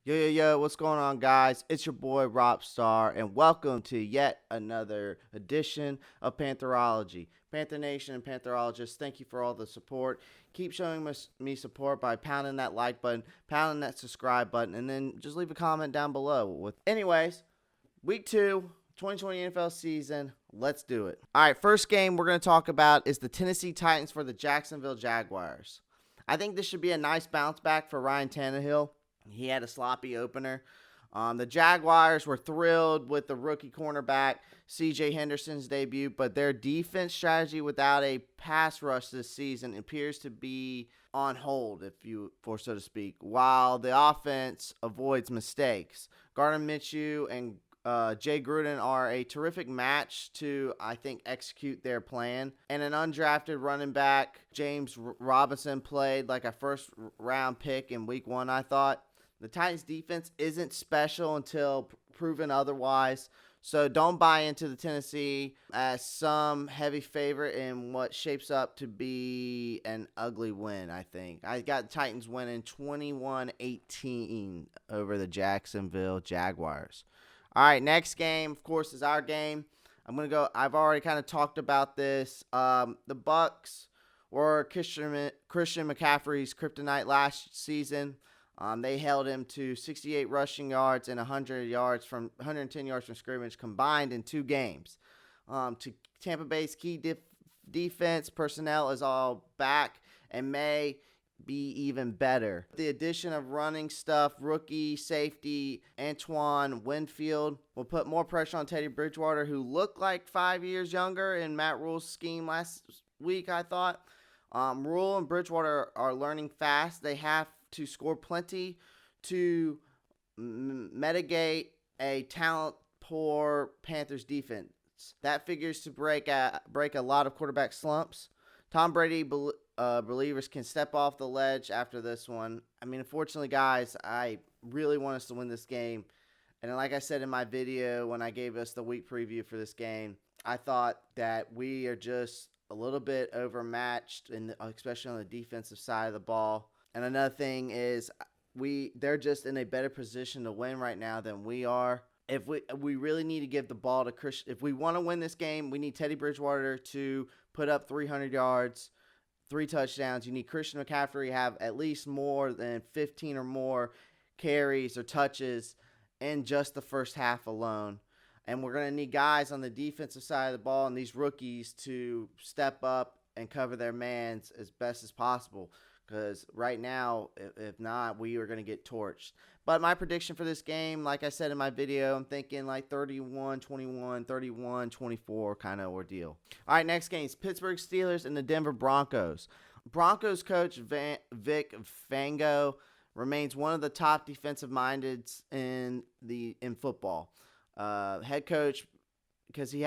Yo, what's going on, guys? It's your boy, Robstar, and welcome to yet another edition of Pantherology. Panther Nation and Pantherologists, thank you for all the support. Keep showing me support by pounding that like button, pounding that subscribe button, and then just leave a comment down below. Anyways, week 2, 2020 NFL season, let's do it. All right, first game we're going to talk about is the Tennessee Titans for the Jacksonville Jaguars. I think this should be a nice bounce back for Ryan Tannehill. He had a sloppy opener. The Jaguars were thrilled with the rookie cornerback C.J. Henderson's debut, but their defense strategy without a pass rush this season appears to be on hold, for so to speak, while the offense avoids mistakes. Gardner Minshew and Jay Gruden are a terrific match to, I think, execute their plan. And an undrafted running back, James Robinson, played like a first-round pick in week 1, I thought. The Titans' defense isn't special until proven otherwise, so don't buy into the Tennessee as some heavy favorite in what shapes up to be an ugly win, I think. I got the Titans winning 21-18 over the Jacksonville Jaguars. All right, next game, of course, is our game. I've already kind of talked about this. The Bucs were Christian McCaffrey's kryptonite last season. They held him to 68 rushing yards and 110 yards from scrimmage combined in 2 games. To Tampa Bay's key defense personnel is all back and may be even better. The addition of running stuff, rookie safety Antoine Winfield will put more pressure on Teddy Bridgewater, who looked like 5 years younger in Matt Rule's scheme last week, I thought. Rule and Bridgewater are learning fast. They have to score plenty to mitigate a talent-poor Panthers defense. That figures to break a lot of quarterback slumps. Tom Brady believers can step off the ledge after this one. I mean, unfortunately, guys, I really want us to win this game. And like I said in my video when I gave us the week preview for this game, I thought that we are just a little bit overmatched, especially on the defensive side of the ball. And another thing is they're just in a better position to win right now than we are. If we really need to give the ball to Christian. If we want to win this game, we need Teddy Bridgewater to put up 300 yards, 3 touchdowns. You need Christian McCaffrey to have at least more than 15 or more carries or touches in just the first half alone. And we're going to need guys on the defensive side of the ball and these rookies to step up and cover their mans as best as possible. Because right now, if not, we are going to get torched. But my prediction for this game, like I said in my video, I'm thinking like 31-21, 31-24 kind of ordeal. All right, next game is Pittsburgh Steelers and the Denver Broncos. Broncos coach Vic Fangio remains one of the top defensive mindeds in football. Head coach, because he's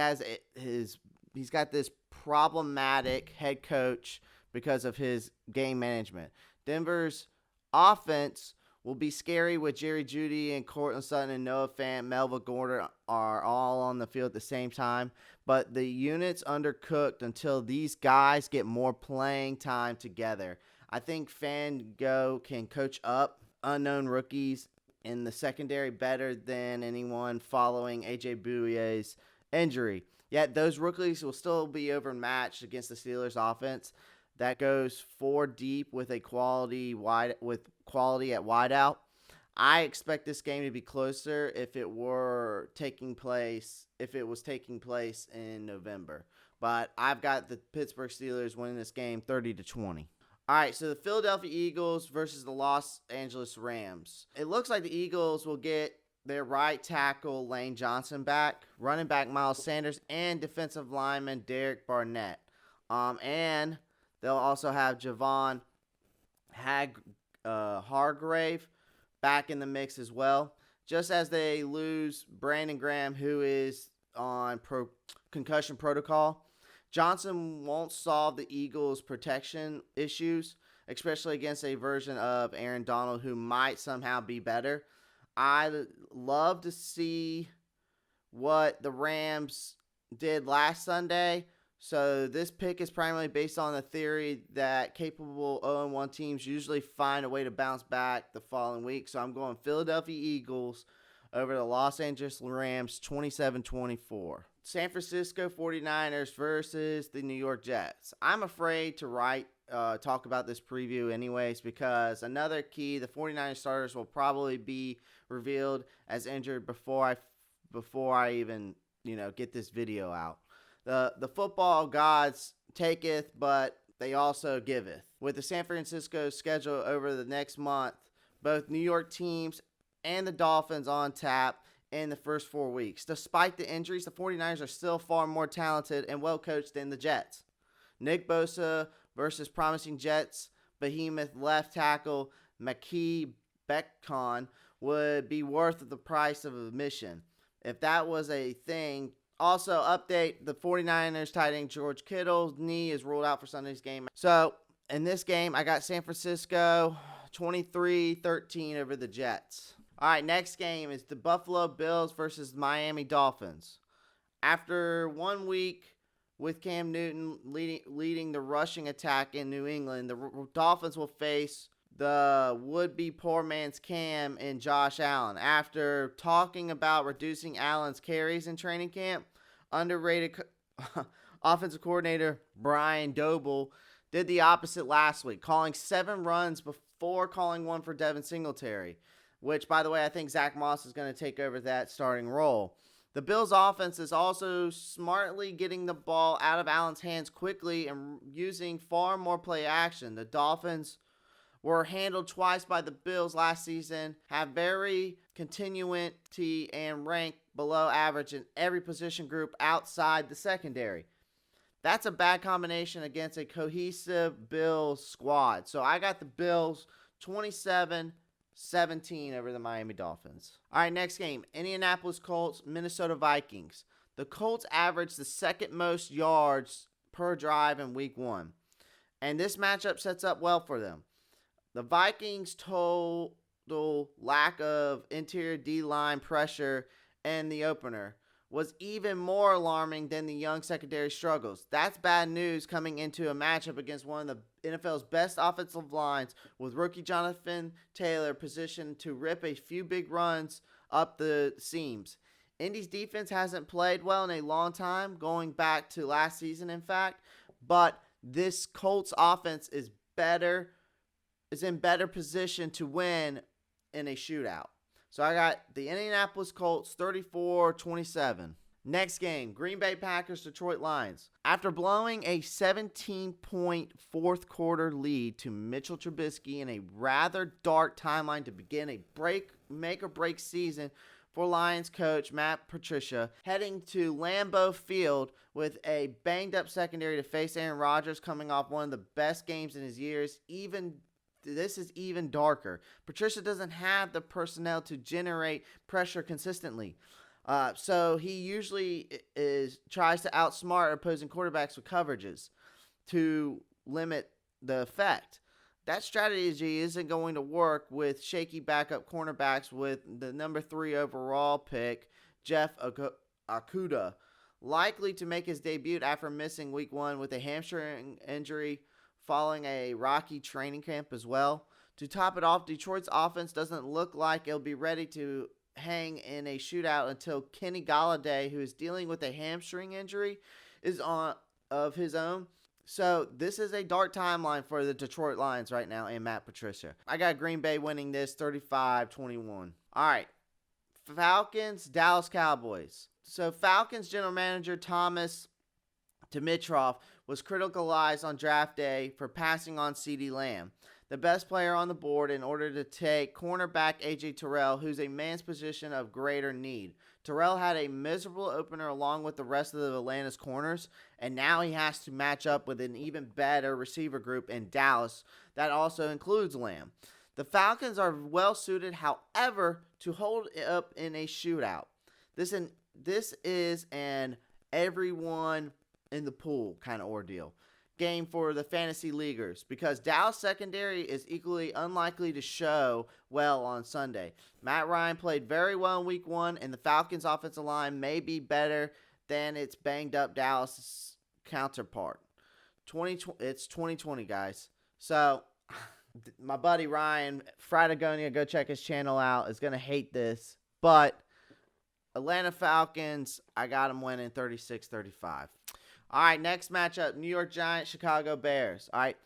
got this problematic head coach because of his game management. Denver's offense will be scary with Jerry Jeudy and Courtland Sutton and Noah Fant, Melvin Gordon are all on the field at the same time. But the unit's undercooked until these guys get more playing time together. I think Fangio can coach up unknown rookies in the secondary better than anyone following A.J. Bouye's injury. Yet those rookies will still be overmatched against the Steelers' offense that goes 4 deep with quality at wideout. I expect this game to be closer if it was taking place in November. But I've got the Pittsburgh Steelers winning this game 30-20. All right, so the Philadelphia Eagles versus the Los Angeles Rams. It looks like the Eagles will get their right tackle Lane Johnson back, running back Miles Sanders, and defensive lineman Derek Barnett. And they'll also have Javon Hargrave back in the mix as well. Just as they lose Brandon Graham, who is on concussion protocol. Johnson won't solve the Eagles' protection issues, especially against a version of Aaron Donald who might somehow be better. I'd love to see what the Rams did last Sunday. So this pick is primarily based on the theory that capable 0-1 teams usually find a way to bounce back the following week. So I'm going Philadelphia Eagles over the Los Angeles Rams 27-24. San Francisco 49ers versus the New York Jets. I'm afraid to talk about this preview anyways because another key, the 49ers starters will probably be revealed as injured before I even, get this video out. The football gods taketh, but they also giveth. With the San Francisco schedule over the next month, both New York teams and the Dolphins on tap in the first 4 weeks. Despite the injuries, the 49ers are still far more talented and well-coached than the Jets. Nick Bosa versus promising Jets behemoth left tackle Makee Becton would be worth the price of admission. If that was a thing. Also, update, the 49ers tight end George Kittle's knee is ruled out for Sunday's game. So, in this game, I got San Francisco 23-13 over the Jets. All right, next game is the Buffalo Bills versus Miami Dolphins. After 1 week with Cam Newton leading the rushing attack in New England, the Dolphins will face the would-be poor man's Cam and Josh Allen. After talking about reducing Allen's carries in training camp, underrated offensive coordinator Brian Doble did the opposite last week, calling 7 runs before calling one for Devin Singletary, which, by the way, I think Zach Moss is going to take over that starting role. The Bills' offense is also smartly getting the ball out of Allen's hands quickly and using far more play action. The Dolphins were handled twice by the Bills last season, have very continuity and rank below average in every position group outside the secondary. That's a bad combination against a cohesive Bills squad. So I got the Bills 27-17 over the Miami Dolphins. All right, next game, Indianapolis Colts, Minnesota Vikings. The Colts averaged the second most yards per drive in week 1, and this matchup sets up well for them. The Vikings' total lack of interior D-line pressure in the opener was even more alarming than the young secondary struggles. That's bad news coming into a matchup against one of the NFL's best offensive lines, with rookie Jonathan Taylor positioned to rip a few big runs up the seams. Indy's defense hasn't played well in a long time, going back to last season, in fact, but this Colts offense is in better position to win in a shootout. So I got the Indianapolis Colts 34-27. Next game, Green Bay Packers, Detroit Lions. After blowing a 17-point fourth quarter lead to Mitchell Trubisky in a rather dark timeline to begin a make-or-break season for Lions coach Matt Patricia, heading to Lambeau Field with a banged-up secondary to face Aaron Rodgers coming off one of the best games in his years, this is even darker. Patricia doesn't have the personnel to generate pressure consistently. So he usually tries to outsmart opposing quarterbacks with coverages to limit the effect. That strategy isn't going to work with shaky backup cornerbacks with the number 3 overall pick, Jeff Okudah, likely to make his debut after missing week 1 with a hamstring injury following a rocky training camp as well. To top it off, Detroit's offense doesn't look like it'll be ready to hang in a shootout until Kenny Golladay, who is dealing with a hamstring injury, is on of his own. So this is a dark timeline for the Detroit Lions right now and Matt Patricia. I got Green Bay winning this 35-21. All right, Falcons, Dallas Cowboys. So Falcons general manager Thomas Dimitroff was criticalized on draft day for passing on CeeDee Lamb, the best player on the board, in order to take cornerback A.J. Terrell, who's a man's position of greater need. Terrell had a miserable opener along with the rest of the Atlanta's corners, and now he has to match up with an even better receiver group in Dallas that also includes Lamb. The Falcons are well suited, however, to hold up in a shootout. This is an everyone in the pool kind of ordeal game for the fantasy leaguers, because Dallas secondary is equally unlikely to show well on Sunday. Matt Ryan played very well in week 1, and the Falcons offensive line may be better than its banged up Dallas counterpart. It's 2020, guys. So my buddy Ryan Fratagonia, go check his channel out, is going to hate this. But Atlanta Falcons, I got them winning 36-35. All right, next matchup, New York Giants, Chicago Bears. All right,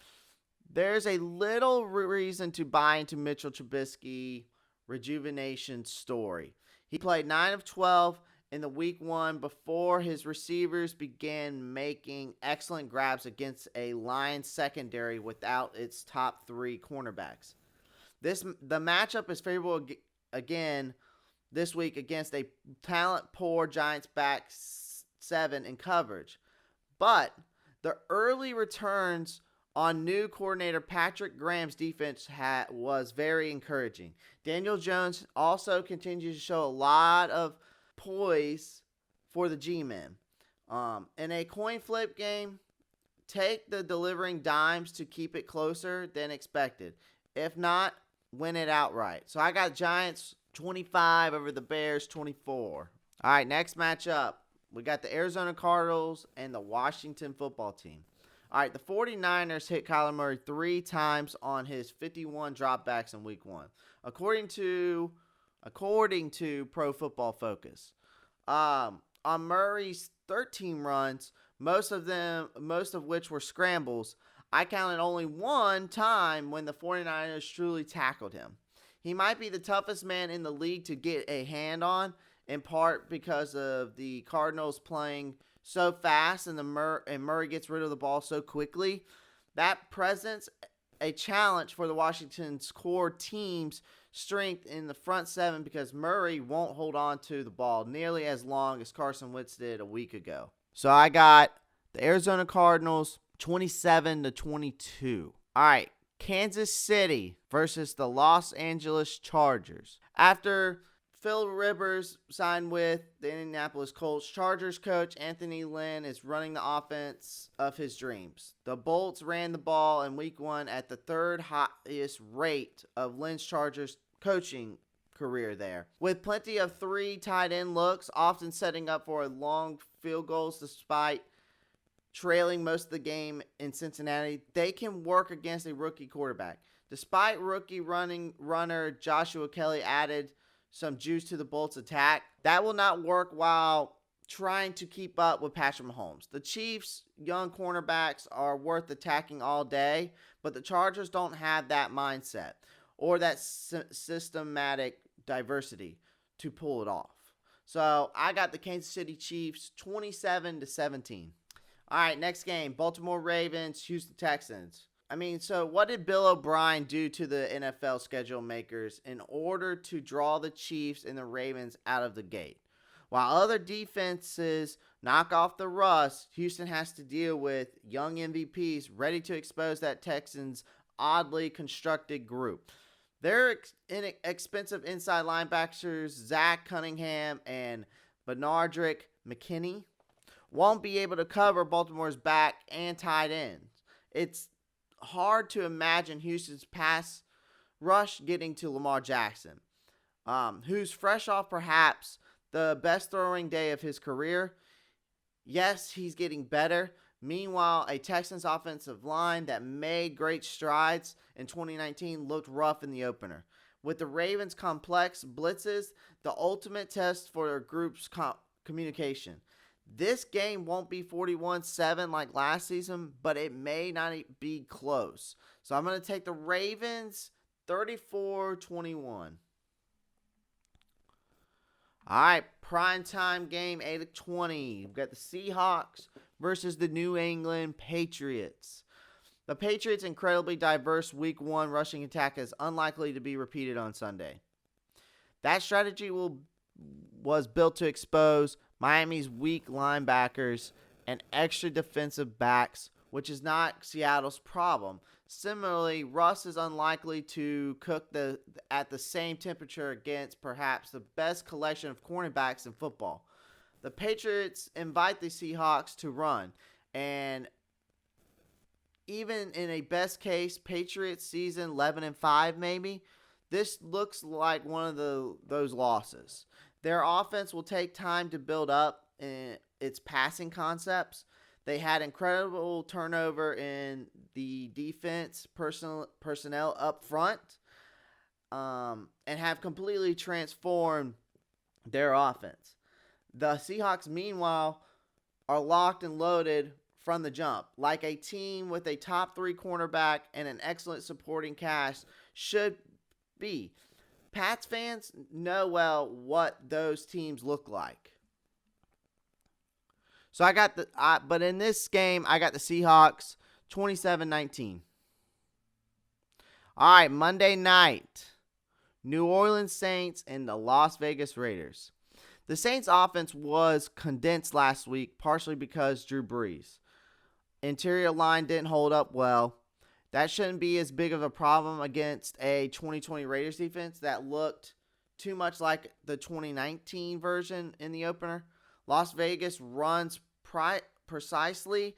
there's a little reason to buy into Mitchell Trubisky rejuvenation story. He played 9 of 12 in the week 1 before his receivers began making excellent grabs against a Lions secondary without its top 3 cornerbacks. The matchup is favorable again this week against a talent-poor Giants back 7 in coverage. But the early returns on new coordinator Patrick Graham's defense was very encouraging. Daniel Jones also continues to show a lot of poise for the G-men. In a coin flip game, take the delivering dimes to keep it closer than expected. If not, win it outright. So I got Giants 25 over the Bears 24. All right, next matchup. We got the Arizona Cardinals and the Washington football team. All right, the 49ers hit Kyler Murray 3 times on his 51 dropbacks in week 1. According to Pro Football Focus. On Murray's 13 runs, most of which were scrambles, I counted only 1 time when the 49ers truly tackled him. He might be the toughest man in the league to get a hand on, in part because of the Cardinals playing so fast and Murray gets rid of the ball so quickly. That presents a challenge for the Washington's core team's strength in the front 7 because Murray won't hold on to the ball nearly as long as Carson Wentz did a week ago. So I got the Arizona Cardinals 27-22. All right, Kansas City versus the Los Angeles Chargers. After Phil Rivers signed with the Indianapolis Colts, Chargers coach Anthony Lynn is running the offense of his dreams. The Bolts ran the ball in week 1 at the 3rd highest rate of Lynn's Chargers coaching career there. With plenty of 3 tight end looks, often setting up for long field goals despite trailing most of the game in Cincinnati, they can work against a rookie quarterback. Despite rookie runner Joshua Kelly added some juice to the Bolts attack, that will not work while trying to keep up with Patrick Mahomes. The Chiefs' young cornerbacks are worth attacking all day, but the Chargers don't have that mindset or that systematic diversity to pull it off. So I got the Kansas City Chiefs 27-17. All right, next game, Baltimore Ravens, Houston Texans. So what did Bill O'Brien do to the NFL schedule makers in order to draw the Chiefs and the Ravens out of the gate? While other defenses knock off the rust, Houston has to deal with young MVPs ready to expose that Texans' oddly constructed group. Their inexpensive inside linebackers, Zach Cunningham and Benardrick McKinney, won't be able to cover Baltimore's back and tight ends. It's hard to imagine Houston's pass rush getting to Lamar Jackson, who's fresh off perhaps the best throwing day of his career. Yes, he's getting better. Meanwhile, a Texans offensive line that made great strides in 2019 looked rough in the opener. With the Ravens' complex blitzes, the ultimate test for their group's communication. This game won't be 41-7 like last season, but it may not be close. So I'm going to take the Ravens 34-21. All right, primetime game, 8:20. We've got the Seahawks versus the New England Patriots. The Patriots' incredibly diverse Week 1 rushing attack is unlikely to be repeated on Sunday. That strategy was built to expose Miami's weak linebackers and extra defensive backs, which is not Seattle's problem. Similarly, Russ is unlikely to cook at the same temperature against perhaps the best collection of cornerbacks in football. The Patriots invite the Seahawks to run, and even in a best case Patriots season 11-5 maybe, this looks like one of those losses. Their offense will take time to build up its passing concepts. They had incredible turnover in the defense personnel up front, and have completely transformed their offense. The Seahawks, meanwhile, are locked and loaded from the jump, like a team with a top 3 cornerback and an excellent supporting cast should be. Pats fans know well what those teams look like. So but in this game, I got the Seahawks 27-19. All right, Monday night, New Orleans Saints and the Las Vegas Raiders. The Saints offense was condensed last week, partially because Drew Brees. Interior line didn't hold up well. That shouldn't be as big of a problem against a 2020 Raiders defense that looked too much like the 2019 version in the opener. Las Vegas runs precisely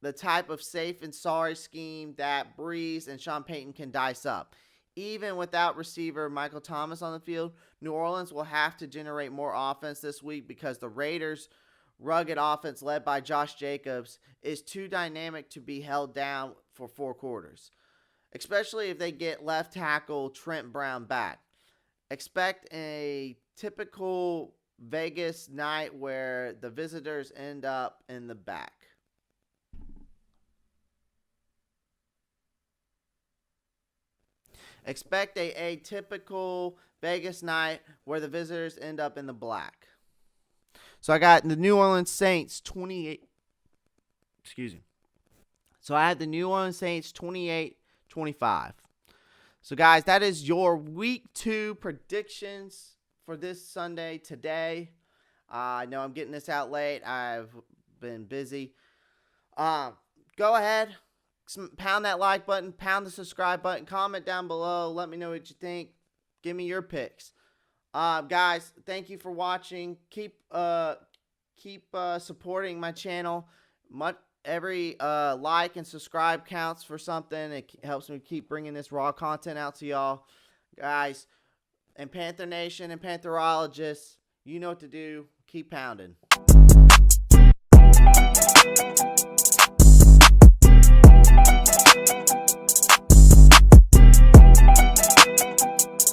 the type of safe and sorry scheme that Brees and Sean Payton can dice up. Even without receiver Michael Thomas on the field, New Orleans will have to generate more offense this week because the Raiders' rugged offense led by Josh Jacobs is too dynamic to be held down for 4 quarters, especially if they get left tackle Trent Brown back. Expect a typical Vegas night where the visitors end up in the back. Expect a typical Vegas night where the visitors end up in the black. So I got the New Orleans Saints 28. Excuse me. So I had the New Orleans Saints 28-25. So guys, that is your week 2 predictions for this Sunday today. I know I'm getting this out late. I've been busy. Go ahead. Pound that like button, pound the subscribe button, comment down below, let me know what you think, give me your picks. Guys, thank you for watching. Keep supporting my channel. Every like and subscribe counts for something. It helps me keep bringing this raw content out to y'all. Guys, and Panther Nation and Pantherologists, you know what to do. Keep pounding.